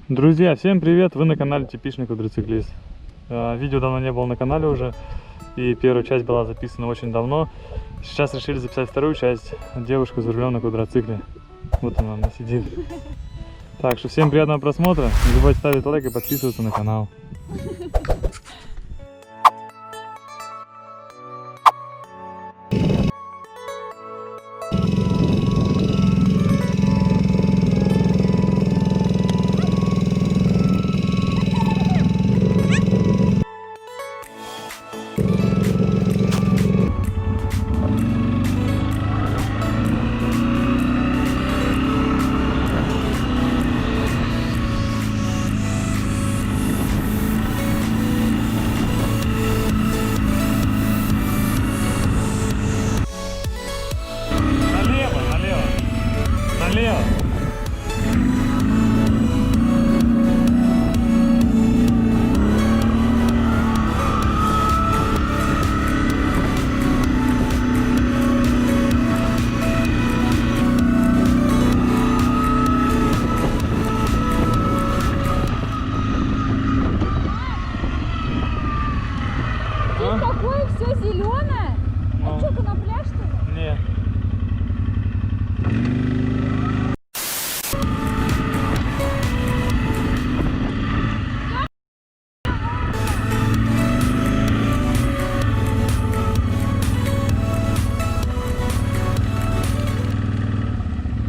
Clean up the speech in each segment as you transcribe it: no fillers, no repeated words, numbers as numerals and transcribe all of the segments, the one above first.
Друзья, всем привет! Вы на канале Типичный квадроциклист. Видео давно не было на канале уже, и первая часть была записана очень давно. Сейчас решили записать вторую часть. Девушка за рулем на квадроцикле. Вот она сидит. Так что всем приятного просмотра. Не забывайте ставить лайк и подписываться на канал. Налево. Здесь такое все зеленое. А что, конопля, что ли? Нет.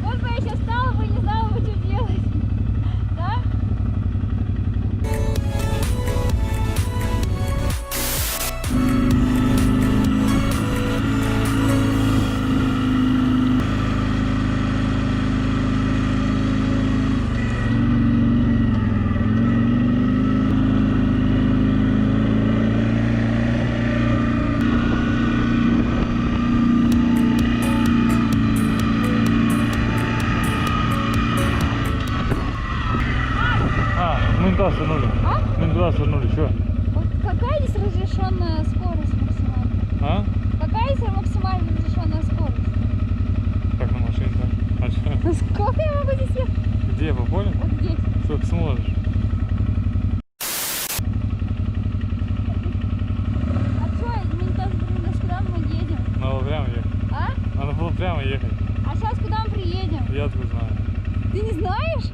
Вот бы я сейчас стала бы и не знала бы, что делать. Да? Мы туда свернули. А? Мы туда свернули, что? Вот какая здесь разрешенная скорость максимальная? А? Какая здесь максимально разрешенная скорость? Как на машине так? А что? Ну сколько я могу здесь ехать? Где, по полю? Вот здесь. Сколько сможешь? А что, куда мы едем? Надо было прямо ехать. А? Надо было прямо ехать. А сейчас куда мы приедем? Я откуда знаю. Ты не знаешь?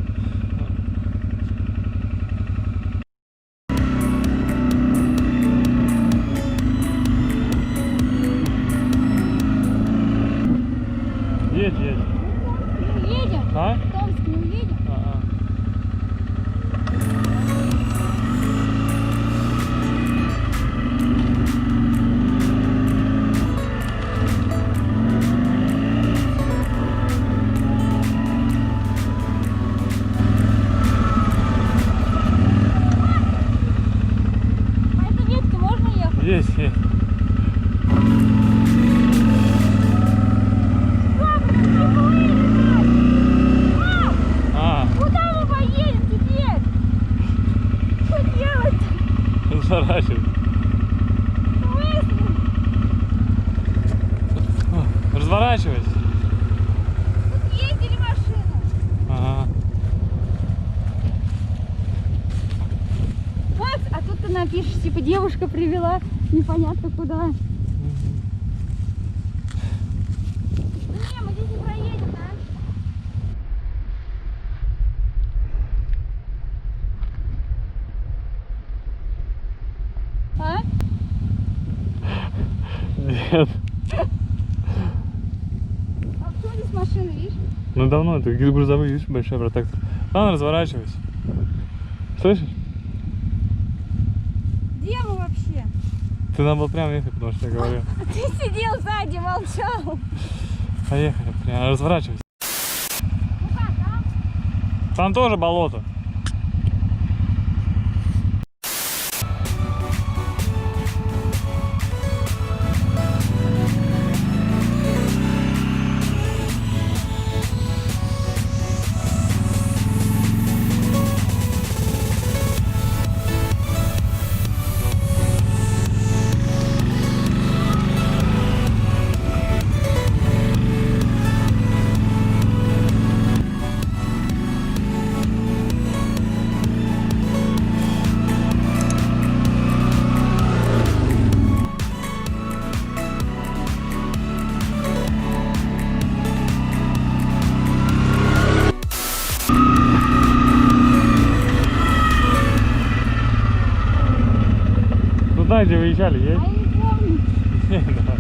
Едь, едь. В Томск не уедем. А? В Томск не уедем. А-а. А этой ветке можно ехать? Есть, есть. А, Куда мы поедем теперь? Что делать-то? разворачивай. В смысле? Разворачивайся. Тут ездили машины. Ага. Макс, а тут ты напишешь, типа, девушка привела непонятно куда. Не, мы здесь не проедем, да? А? Нет. А кто здесь машины, видишь? Ну давно, это грузовой, видишь, большой протектор. Ладно, разворачивайся. Слышишь? Где мы вообще? Ты надо было прямо ехать, потому что я говорю. Ты сидел сзади, молчал. Поехали, прямо, разворачивайся. Ну как, там? Там тоже болото. где выезжали, А есть? я не помню. Да.